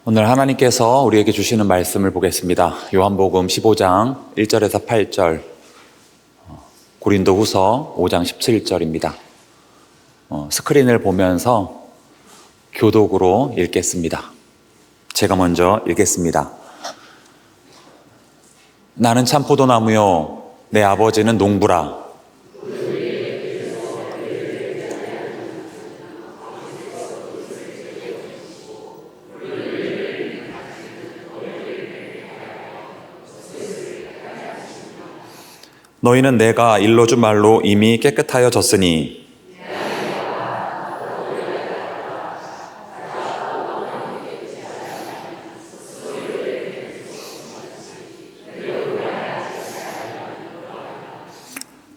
오늘 하나님께서 우리에게 주시는 말씀을 보겠습니다. 요한복음 15장 1절에서 8절, 고린도후서 5장 17절입니다. 스크린을 보면서 교독으로 읽겠습니다. 제가 먼저 읽겠습니다. 나는 참 포도나무요, 내 아버지는 농부라. 너희는 내가 일러준 말로 이미 깨끗하여졌으니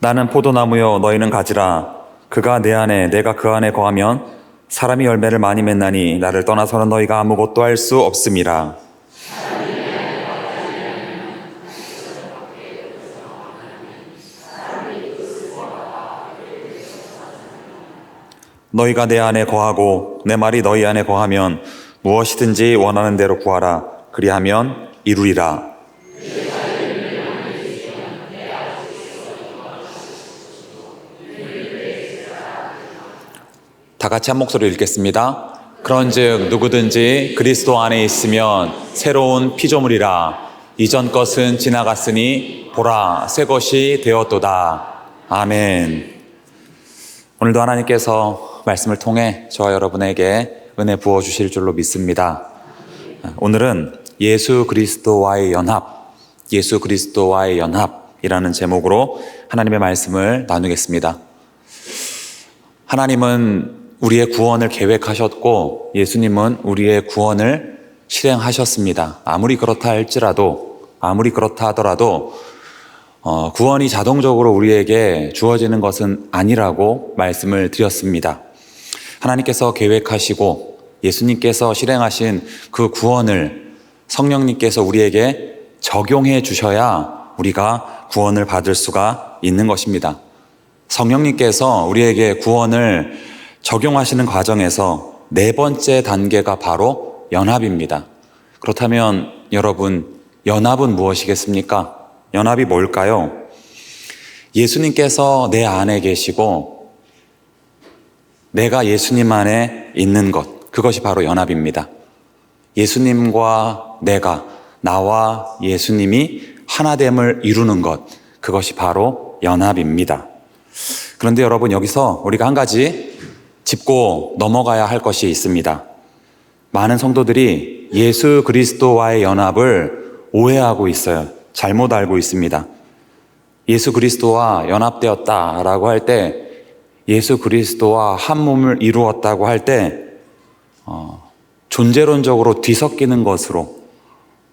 나는 포도나무요 너희는 가지라. 그가 내 안에 내가 그 안에 거하면 사람이 열매를 많이 맺나니 나를 떠나서는 너희가 아무것도 할 수 없음이라. 너희가 내 안에 거하고 내 말이 너희 안에 거하면 무엇이든지 원하는 대로 구하라. 그리하면 이루리라. 다 같이 한 목소리로 읽겠습니다. 그런즉 누구든지 그리스도 안에 있으면 새로운 피조물이라. 이전 것은 지나갔으니 보라 새 것이 되었도다. 아멘. 오늘도 하나님께서 말씀을 통해 저와 여러분에게 은혜 부어주실 줄로 믿습니다. 오늘은 예수 그리스도와의 연합이라는 제목으로 하나님의 말씀을 나누겠습니다. 하나님은 우리의 구원을 계획하셨고 예수님은 우리의 구원을 실행하셨습니다. 아무리 그렇다 하더라도 구원이 자동적으로 우리에게 주어지는 것은 아니라고 말씀을 드렸습니다. 하나님께서 계획하시고 예수님께서 실행하신 그 구원을 성령님께서 우리에게 적용해 주셔야 우리가 구원을 받을 수가 있는 것입니다. 성령님께서 우리에게 구원을 적용하시는 과정에서 네 번째 단계가 바로 연합입니다. 그렇다면 여러분, 연합은 무엇이겠습니까? 연합이 뭘까요? 예수님께서 내 안에 계시고 내가 예수님 안에 있는 것, 그것이 바로 연합입니다. 예수님과 나와 예수님이 하나됨을 이루는 것, 그것이 바로 연합입니다. 그런데 여러분, 여기서 우리가 한 가지 짚고 넘어가야 할 것이 있습니다. 많은 성도들이 예수 그리스도와의 연합을 오해하고 있어요. 잘못 알고 있습니다. 예수 그리스도와 연합되었다라고 할 때, 예수 그리스도와 한 몸을 이루었다고 할 때 존재론적으로 뒤섞이는 것으로,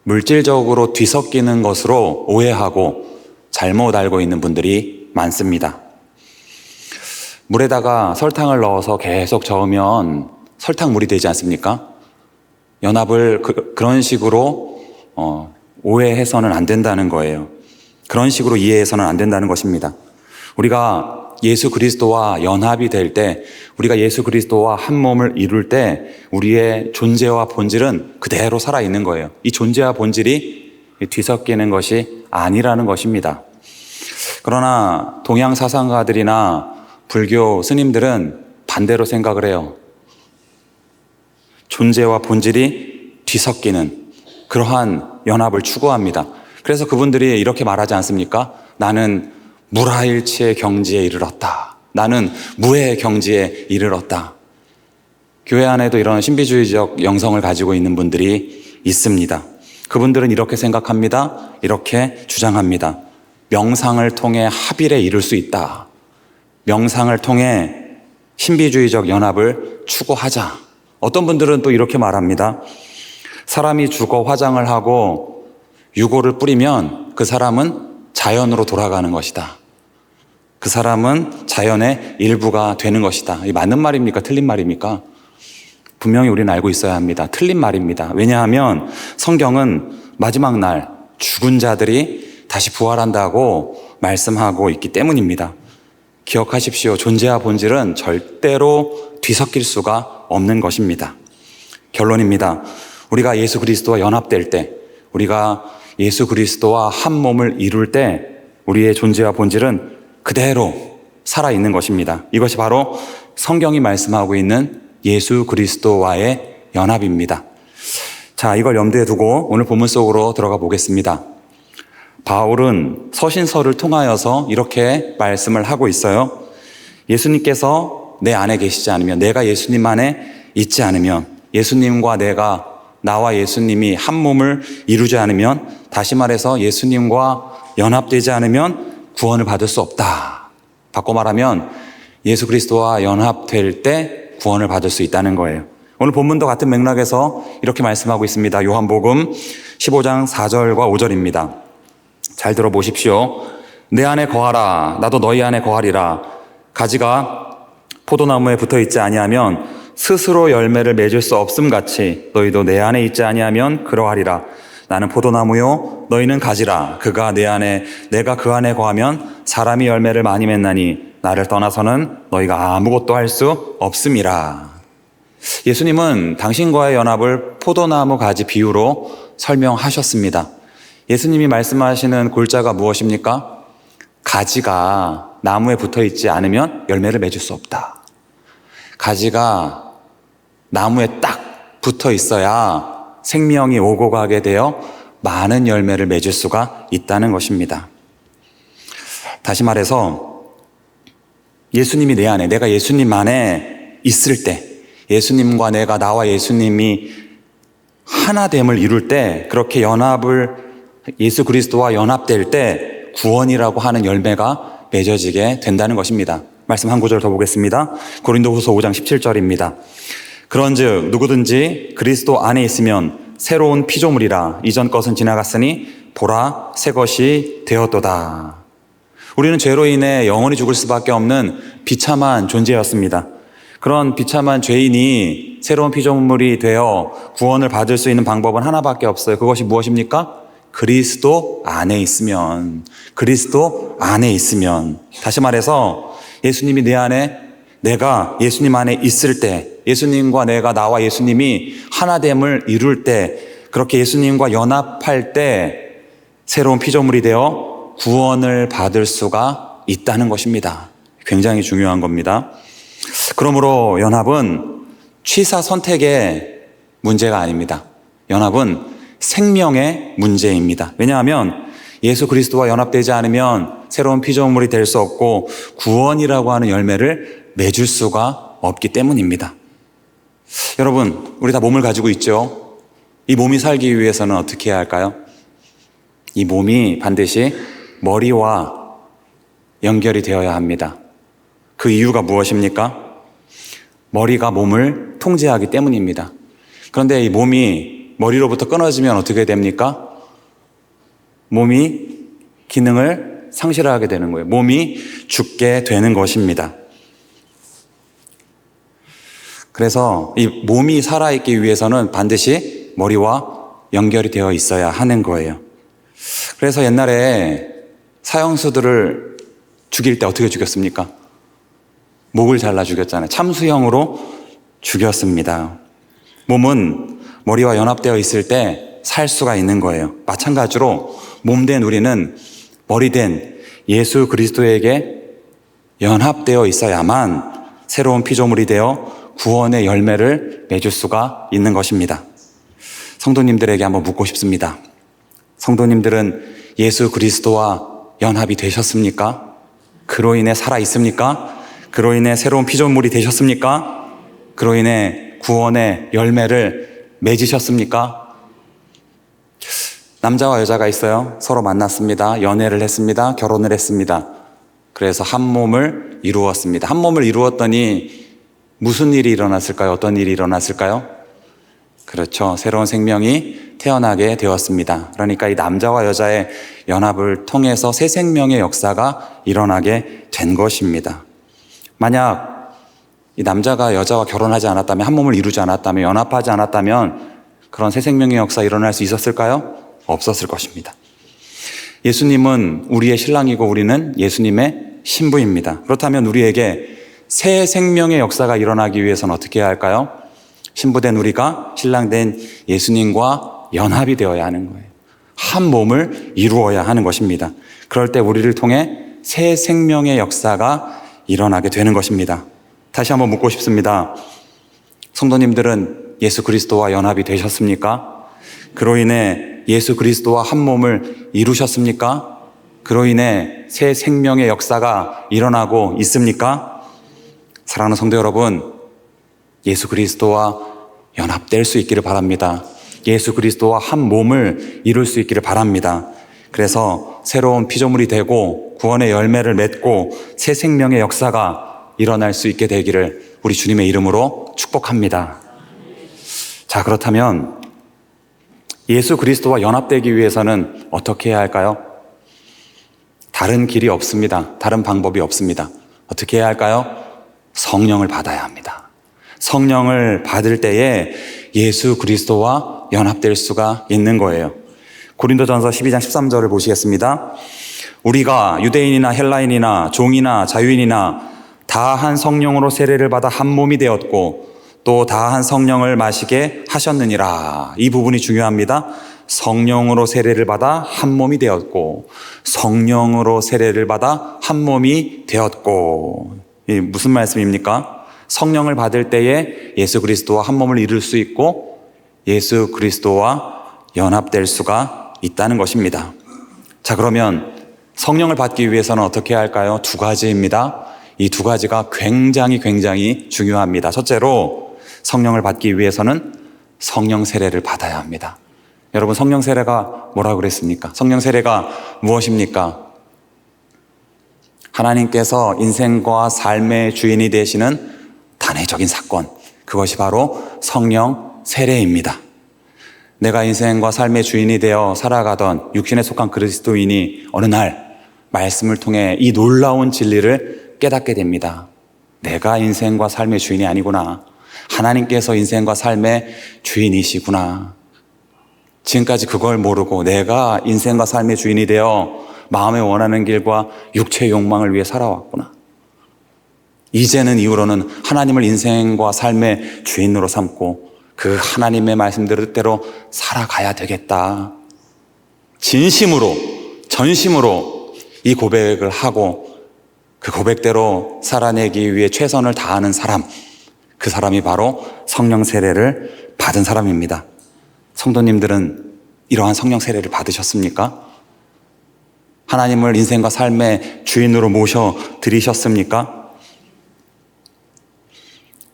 물질적으로 뒤섞이는 것으로 오해하고 잘못 알고 있는 분들이 많습니다. 물에다가 설탕을 넣어서 계속 저으면 설탕물이 되지 않습니까? 연합을 그런 식으로 오해해서는 안 된다는 거예요. 그런 식으로 이해해서는 안 된다는 것입니다. 우리가 예수 그리스도와 연합이 될 때, 우리가 예수 그리스도와 한 몸을 이룰 때 우리의 존재와 본질은 그대로 살아있는 거예요. 이 존재와 본질이 뒤섞이는 것이 아니라는 것입니다. 그러나 동양 사상가들이나 불교 스님들은 반대로 생각을 해요. 존재와 본질이 뒤섞이는 그러한 연합을 추구합니다. 그래서 그분들이 이렇게 말하지 않습니까? 나는 무라일치의 경지에 이르렀다. 나는 무의 경지에 이르렀다. 교회 안에도 이런 신비주의적 영성을 가지고 있는 분들이 있습니다. 그분들은 이렇게 생각합니다. 이렇게 주장합니다. 명상을 통해 합일에 이룰 수 있다. 명상을 통해 신비주의적 연합을 추구하자. 어떤 분들은 또 이렇게 말합니다. 사람이 죽어 화장을 하고 유골을 뿌리면 그 사람은 자연으로 돌아가는 것이다. 그 사람은 자연의 일부가 되는 것이다. 이게 맞는 말입니까? 틀린 말입니까? 분명히 우리는 알고 있어야 합니다. 틀린 말입니다. 왜냐하면 성경은 마지막 날 죽은 자들이 다시 부활한다고 말씀하고 있기 때문입니다. 기억하십시오. 존재와 본질은 절대로 뒤섞일 수가 없는 것입니다. 결론입니다. 우리가 예수 그리스도와 연합될 때, 우리가 예수 그리스도와 한 몸을 이룰 때 우리의 존재와 본질은 그대로 살아있는 것입니다. 이것이 바로 성경이 말씀하고 있는 예수 그리스도와의 연합입니다. 자, 이걸 염두에 두고 오늘 본문 속으로 들어가 보겠습니다. 바울은 서신서를 통하여서 이렇게 말씀을 하고 있어요. 예수님께서 내 안에 계시지 않으면, 내가 예수님 안에 있지 않으면, 예수님과 나와 예수님이 한 몸을 이루지 않으면, 다시 말해서 예수님과 연합되지 않으면 구원을 받을 수 없다. 바꿔 말하면 예수 그리스도와 연합될 때 구원을 받을 수 있다는 거예요. 오늘 본문도 같은 맥락에서 이렇게 말씀하고 있습니다. 요한복음 15장 4절과 5절입니다. 잘 들어보십시오. 내 안에 거하라. 나도 너희 안에 거하리라. 가지가 포도나무에 붙어 있지 아니하면 스스로 열매를 맺을 수 없음 같이 너희도 내 안에 있지 아니하면 그러하리라. 나는 포도나무요 너희는 가지라. 그가 내 안에 내가 그 안에 거하면 사람이 열매를 많이 맺나니 나를 떠나서는 너희가 아무것도 할 수 없음이라. 예수님은 당신과의 연합을 포도나무 가지 비유로 설명하셨습니다. 예수님이 말씀하시는 골자가 무엇입니까? 가지가 나무에 붙어 있지 않으면 열매를 맺을 수 없다. 가지가 나무에 딱 붙어 있어야 생명이 오고 가게 되어 많은 열매를 맺을 수가 있다는 것입니다. 다시 말해서 예수님이 내 안에, 내가 예수님 안에 있을 때, 예수님과 내가, 나와 예수님이 하나됨을 이룰 때, 그렇게 예수 그리스도와 연합될 때 구원이라고 하는 열매가 맺어지게 된다는 것입니다. 말씀 한 구절 더 보겠습니다. 고린도후서 5장 17절입니다. 그런즉 누구든지 그리스도 안에 있으면 새로운 피조물이라. 이전 것은 지나갔으니 보라 새 것이 되었도다. 우리는 죄로 인해 영원히 죽을 수밖에 없는 비참한 존재였습니다. 그런 비참한 죄인이 새로운 피조물이 되어 구원을 받을 수 있는 방법은 하나밖에 없어요. 그것이 무엇입니까? 그리스도 안에 있으면. 다시 말해서 예수님이 내 안에, 내가 예수님 안에 있을 때, 예수님과 내가, 나와 예수님이 하나됨을 이룰 때, 그렇게 예수님과 연합할 때 새로운 피조물이 되어 구원을 받을 수가 있다는 것입니다. 굉장히 중요한 겁니다. 그러므로 연합은 취사 선택의 문제가 아닙니다. 연합은 생명의 문제입니다. 왜냐하면 예수 그리스도와 연합되지 않으면 새로운 피조물이 될 수 없고 구원이라고 하는 열매를 맺을 수가 없기 때문입니다. 여러분, 우리 다 몸을 가지고 있죠. 이 몸이 살기 위해서는 어떻게 해야 할까요? 이 몸이 반드시 머리와 연결이 되어야 합니다. 그 이유가 무엇입니까? 머리가 몸을 통제하기 때문입니다. 그런데 이 몸이 머리로부터 끊어지면 어떻게 됩니까? 몸이 기능을 상실하게 되는 거예요. 몸이 죽게 되는 것입니다. 그래서 이 몸이 살아있기 위해서는 반드시 머리와 연결이 되어 있어야 하는 거예요. 그래서 옛날에 사형수들을 죽일 때 어떻게 죽였습니까? 목을 잘라 죽였잖아요. 참수형으로 죽였습니다. 몸은 머리와 연합되어 있을 때 살 수가 있는 거예요. 마찬가지로 몸된 우리는 머리된 예수 그리스도에게 연합되어 있어야만 새로운 피조물이 되어 구원의 열매를 맺을 수가 있는 것입니다. 성도님들에게 한번 묻고 싶습니다. 성도님들은 예수 그리스도와 연합이 되셨습니까? 그로 인해 살아 있습니까? 그로 인해 새로운 피조물이 되셨습니까? 그로 인해 구원의 열매를 맺으셨습니까? 남자와 여자가 있어요. 서로 만났습니다. 연애를 했습니다. 결혼을 했습니다. 그래서 한 몸을 이루었습니다. 한 몸을 이루었더니 무슨 일이 일어났을까요? 어떤 일이 일어났을까요? 그렇죠. 새로운 생명이 태어나게 되었습니다. 그러니까 이 남자와 여자의 연합을 통해서 새 생명의 역사가 일어나게 된 것입니다. 만약 이 남자가 여자와 결혼하지 않았다면, 한 몸을 이루지 않았다면, 연합하지 않았다면 그런 새 생명의 역사 일어날 수 있었을까요? 없었을 것입니다. 예수님은 우리의 신랑이고 우리는 예수님의 신부입니다. 그렇다면 우리에게 새 생명의 역사가 일어나기 위해서는 어떻게 해야 할까요? 신부된 우리가 신랑된 예수님과 연합이 되어야 하는 거예요. 한 몸을 이루어야 하는 것입니다. 그럴 때 우리를 통해 새 생명의 역사가 일어나게 되는 것입니다. 다시 한번 묻고 싶습니다. 성도님들은 예수 그리스도와 연합이 되셨습니까? 그로 인해 예수 그리스도와 한 몸을 이루셨습니까? 그로 인해 새 생명의 역사가 일어나고 있습니까? 사랑하는 성도 여러분, 예수 그리스도와 연합될 수 있기를 바랍니다. 예수 그리스도와 한 몸을 이룰 수 있기를 바랍니다. 그래서 새로운 피조물이 되고 구원의 열매를 맺고 새 생명의 역사가 일어날 수 있게 되기를 우리 주님의 이름으로 축복합니다. 자, 그렇다면 예수 그리스도와 연합되기 위해서는 어떻게 해야 할까요? 다른 길이 없습니다. 다른 방법이 없습니다. 어떻게 해야 할까요? 성령을 받아야 합니다. 성령을 받을 때에 예수 그리스도와 연합될 수가 있는 거예요. 고린도전서 12장 13절을 보시겠습니다. 우리가 유대인이나 헬라인이나 종이나 자유인이나 다 한 성령으로 세례를 받아 한 몸이 되었고 또 다 한 성령을 마시게 하셨느니라. 이 부분이 중요합니다. 성령으로 세례를 받아 한 몸이 되었고, 성령으로 세례를 받아 한 몸이 되었고. 이 무슨 말씀입니까? 성령을 받을 때에 예수 그리스도와 한 몸을 이룰 수 있고 예수 그리스도와 연합될 수가 있다는 것입니다. 자, 그러면 성령을 받기 위해서는 어떻게 해야 할까요? 두 가지입니다. 이 두 가지가 굉장히 중요합니다. 첫째로 성령을 받기 위해서는 성령 세례를 받아야 합니다. 여러분, 성령 세례가 뭐라고 그랬습니까? 성령 세례가 무엇입니까? 하나님께서 인생과 삶의 주인이 되시는 단회적인 사건, 그것이 바로 성령 세례입니다. 내가 인생과 삶의 주인이 되어 살아가던 육신에 속한 그리스도인이 어느 날 말씀을 통해 이 놀라운 진리를 깨닫게 됩니다. 내가 인생과 삶의 주인이 아니구나. 하나님께서 인생과 삶의 주인이시구나. 지금까지 그걸 모르고 내가 인생과 삶의 주인이 되어 마음에 원하는 길과 육체의 욕망을 위해 살아왔구나. 이제는 이후로는 하나님을 인생과 삶의 주인으로 삼고 그 하나님의 말씀대로 살아가야 되겠다. 진심으로, 전심으로 이 고백을 하고 그 고백대로 살아내기 위해 최선을 다하는 사람, 그 사람이 바로 성령 세례를 받은 사람입니다. 성도님들은 이러한 성령 세례를 받으셨습니까? 하나님을 인생과 삶의 주인으로 모셔드리셨습니까?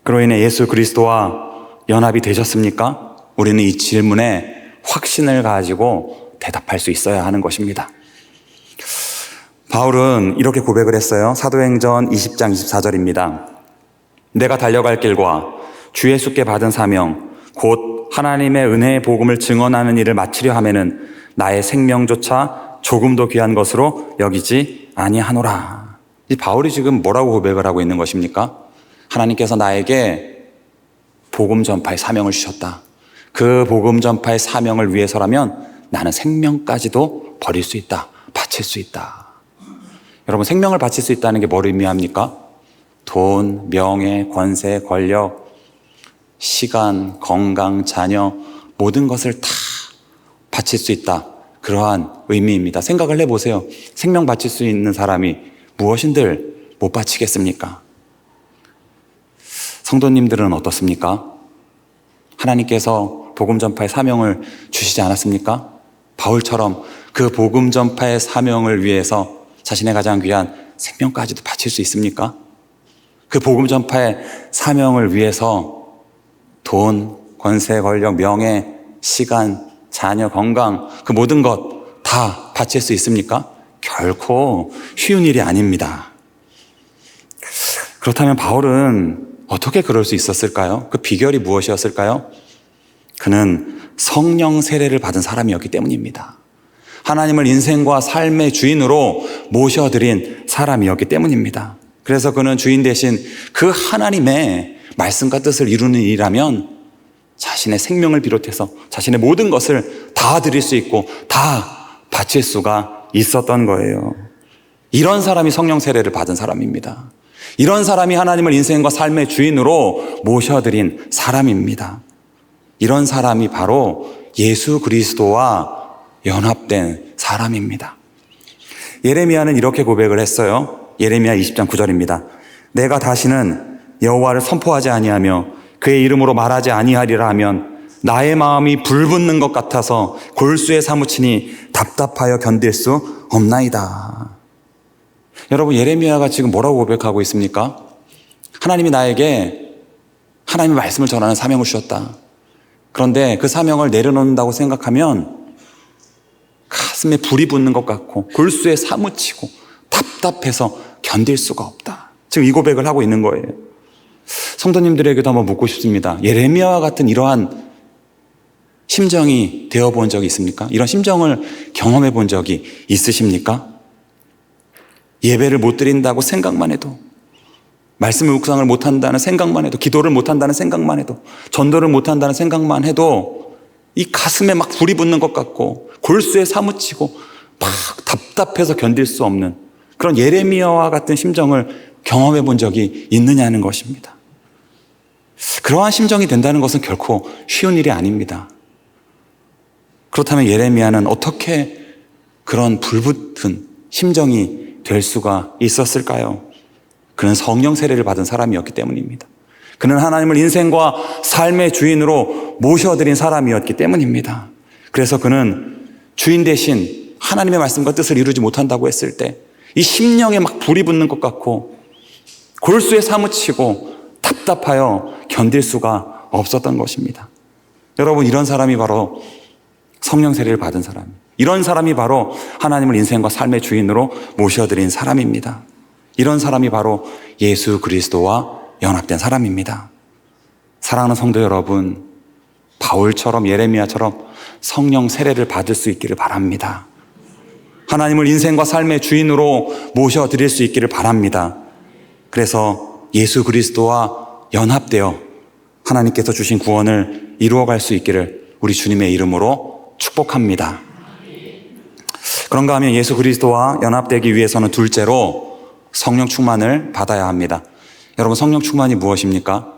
그로 인해 예수 그리스도와 연합이 되셨습니까? 우리는 이 질문에 확신을 가지고 대답할 수 있어야 하는 것입니다. 바울은 이렇게 고백을 했어요. 사도행전 20장 24절입니다. 내가 달려갈 길과 주 예수께 받은 사명, 곧 하나님의 은혜의 복음을 증언하는 일을 마치려 하면은 나의 생명조차 조금도 귀한 것으로 여기지 아니하노라. 이 바울이 지금 뭐라고 고백을 하고 있는 것입니까? 하나님께서 나에게 복음 전파의 사명을 주셨다. 그 복음 전파의 사명을 위해서라면 나는 생명까지도 버릴 수 있다. 바칠 수 있다. 여러분, 생명을 바칠 수 있다는 게 뭘 의미합니까? 돈, 명예, 권세, 권력, 시간, 건강, 자녀, 모든 것을 다 바칠 수 있다. 그러한 의미입니다. 생각을 해보세요. 생명 바칠 수 있는 사람이 무엇인들 못 바치겠습니까? 성도님들은 어떻습니까? 하나님께서 복음 전파의 사명을 주시지 않았습니까? 바울처럼 그 복음 전파의 사명을 위해서 자신의 가장 귀한 생명까지도 바칠 수 있습니까? 그 복음 전파의 사명을 위해서 돈, 권세, 권력, 명예, 시간, 자녀, 건강, 그 모든 것 다 바칠 수 있습니까? 결코 쉬운 일이 아닙니다. 그렇다면 바울은 어떻게 그럴 수 있었을까요? 그 비결이 무엇이었을까요? 그는 성령 세례를 받은 사람이었기 때문입니다. 하나님을 인생과 삶의 주인으로 모셔드린 사람이었기 때문입니다. 그래서 그는 주인 대신 그 하나님의 말씀과 뜻을 이루는 일이라면 자신의 생명을 비롯해서 자신의 모든 것을 다 드릴 수 있고 다 바칠 수가 있었던 거예요. 이런 사람이 성령 세례를 받은 사람입니다. 이런 사람이 하나님을 인생과 삶의 주인으로 모셔드린 사람입니다. 이런 사람이 바로 예수 그리스도와 연합된 사람입니다. 예레미야는 이렇게 고백을 했어요. 예레미야 20장 9절입니다. 내가 다시는 여호와를 선포하지 아니하며 그의 이름으로 말하지 아니하리라 하면 나의 마음이 불붙는 것 같아서 골수에 사무치니 답답하여 견딜 수 없나이다. 여러분, 예레미야가 지금 뭐라고 고백하고 있습니까? 하나님이 나에게 하나님의 말씀을 전하는 사명을 주셨다. 그런데 그 사명을 내려놓는다고 생각하면 가슴에 불이 붙는 것 같고 골수에 사무치고 답답해서 견딜 수가 없다. 지금 이 고백을 하고 있는 거예요. 성도님들에게도 한번 묻고 싶습니다. 예레미야와 같은 이러한 심정이 되어본 적이 있습니까? 이런 심정을 경험해 본 적이 있으십니까? 예배를 못 드린다고 생각만 해도, 말씀의 묵상을 못한다는 생각만 해도, 기도를 못한다는 생각만 해도, 전도를 못한다는 생각만 해도 이 가슴에 막 불이 붙는 것 같고 골수에 사무치고 막 답답해서 견딜 수 없는 그런 예레미야와 같은 심정을 경험해 본 적이 있느냐는 것입니다. 그러한 심정이 된다는 것은 결코 쉬운 일이 아닙니다. 그렇다면 예레미야는 어떻게 그런 불붙은 심정이 될 수가 있었을까요? 그는 성령 세례를 받은 사람이었기 때문입니다. 그는 하나님을 인생과 삶의 주인으로 모셔드린 사람이었기 때문입니다. 그래서 그는 주인 대신 하나님의 말씀과 뜻을 이루지 못한다고 했을 때 이 심령에 막 불이 붙는 것 같고 골수에 사무치고 답답하여 견딜 수가 없었던 것입니다. 여러분, 이런 사람이 바로 성령 세례를 받은 사람, 이런 사람이 바로 하나님을 인생과 삶의 주인으로 모셔드린 사람입니다. 이런 사람이 바로 예수 그리스도와 연합된 사람입니다. 사랑하는 성도 여러분, 바울처럼 예레미야처럼 성령 세례를 받을 수 있기를 바랍니다. 하나님을 인생과 삶의 주인으로 모셔드릴 수 있기를 바랍니다. 그래서 예수 그리스도와 연합되어 하나님께서 주신 구원을 이루어갈 수 있기를 우리 주님의 이름으로 축복합니다. 그런가 하면 예수 그리스도와 연합되기 위해서는 둘째로 성령 충만을 받아야 합니다. 여러분, 성령 충만이 무엇입니까?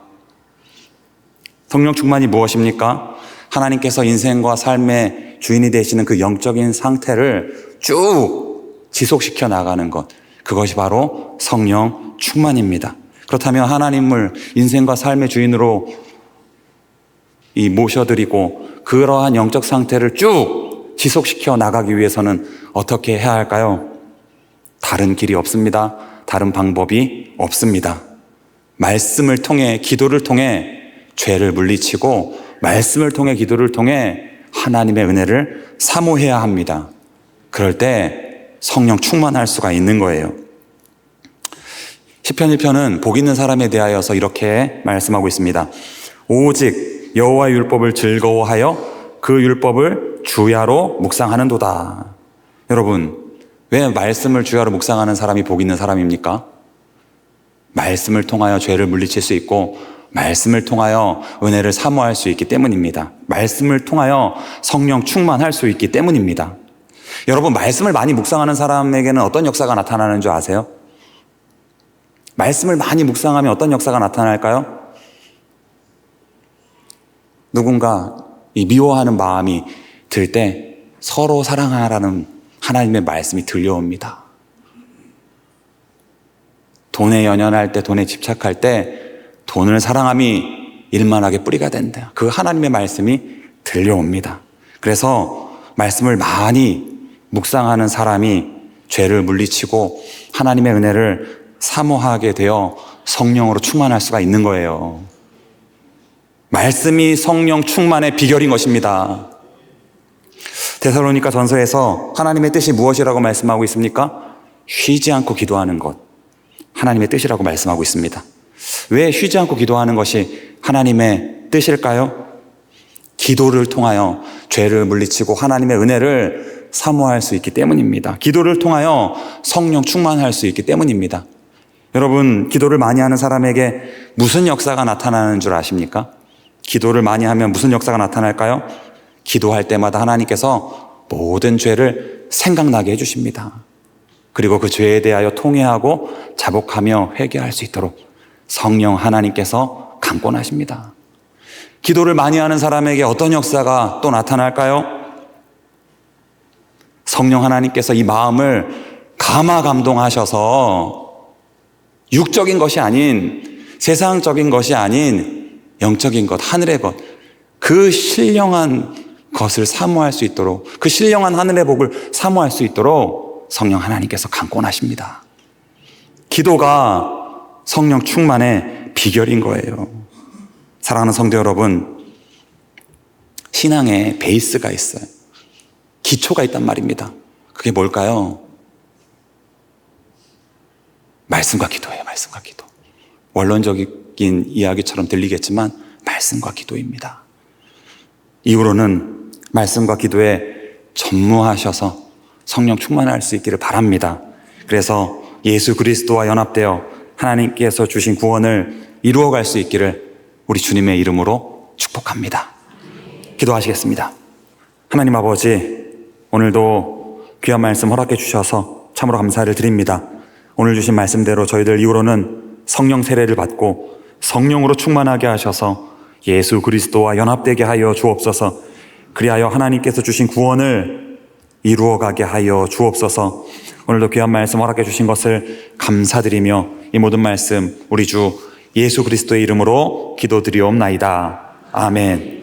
성령 충만이 무엇입니까? 하나님께서 인생과 삶의 주인이 되시는 그 영적인 상태를 쭉 지속시켜 나가는 것, 그것이 바로 성령 충만입니다. 그렇다면 하나님을 인생과 삶의 주인으로 모셔드리고 그러한 영적 상태를 쭉 지속시켜 나가기 위해서는 어떻게 해야 할까요? 다른 길이 없습니다. 다른 방법이 없습니다. 말씀을 통해, 기도를 통해 죄를 물리치고 말씀을 통해, 기도를 통해 하나님의 은혜를 사모해야 합니다. 그럴 때 성령 충만할 수가 있는 거예요. 시편 1편은 복 있는 사람에 대하여서 이렇게 말씀하고 있습니다. 오직 여호와의 율법을 즐거워하여 그 율법을 주야로 묵상하는도다. 여러분, 왜 말씀을 주야로 묵상하는 사람이 복 있는 사람입니까? 말씀을 통하여 죄를 물리칠 수 있고 말씀을 통하여 은혜를 사모할 수 있기 때문입니다. 말씀을 통하여 성령 충만할 수 있기 때문입니다. 여러분, 말씀을 많이 묵상하는 사람에게는 어떤 역사가 나타나는 줄 아세요? 말씀을 많이 묵상하면 어떤 역사가 나타날까요? 누군가 미워하는 마음이 들 때 서로 사랑하라는 하나님의 말씀이 들려옵니다. 돈에 연연할 때, 돈에 집착할 때 돈을 사랑함이 일만하게 뿌리가 된다. 그 하나님의 말씀이 들려옵니다. 그래서 말씀을 많이 묵상하는 사람이 죄를 물리치고 하나님의 은혜를 사모하게 되어 성령으로 충만할 수가 있는 거예요. 말씀이 성령 충만의 비결인 것입니다. 데살로니가 전서에서 하나님의 뜻이 무엇이라고 말씀하고 있습니까? 쉬지 않고 기도하는 것, 하나님의 뜻이라고 말씀하고 있습니다. 왜 쉬지 않고 기도하는 것이 하나님의 뜻일까요? 기도를 통하여 죄를 물리치고 하나님의 은혜를 사모할 수 있기 때문입니다. 기도를 통하여 성령 충만할 수 있기 때문입니다. 여러분, 기도를 많이 하는 사람에게 무슨 역사가 나타나는 줄 아십니까? 기도를 많이 하면 무슨 역사가 나타날까요? 기도할 때마다 하나님께서 모든 죄를 생각나게 해주십니다. 그리고 그 죄에 대하여 통회하고 자복하며 회개할 수 있도록 성령 하나님께서 강권하십니다. 기도를 많이 하는 사람에게 어떤 역사가 또 나타날까요? 성령 하나님께서 이 마음을 감화감동하셔서 육적인 것이 아닌, 세상적인 것이 아닌 영적인 것, 하늘의 것, 그 신령한 것을 사모할 수 있도록, 그 신령한 하늘의 복을 사모할 수 있도록 성령 하나님께서 강권하십니다. 기도가 성령 충만의 비결인 거예요. 사랑하는 성도 여러분, 신앙에 베이스가 있어요. 기초가 있단 말입니다. 그게 뭘까요? 말씀과 기도예요. 말씀과 기도. 원론적인 이야기처럼 들리겠지만 말씀과 기도입니다. 이후로는 말씀과 기도에 전무하셔서 성령 충만할 수 있기를 바랍니다. 그래서 예수 그리스도와 연합되어 하나님께서 주신 구원을 이루어갈 수 있기를 우리 주님의 이름으로 축복합니다. 기도하시겠습니다. 하나님 아버지, 오늘도 귀한 말씀 허락해 주셔서 참으로 감사를 드립니다. 오늘 주신 말씀대로 저희들 이후로는 성령 세례를 받고 성령으로 충만하게 하셔서 예수 그리스도와 연합되게 하여 주옵소서. 그리하여 하나님께서 주신 구원을 이루어가게 하여 주옵소서. 오늘도 귀한 말씀 허락해 주신 것을 감사드리며 이 모든 말씀 우리 주 예수 그리스도의 이름으로 기도드리옵나이다. 아멘.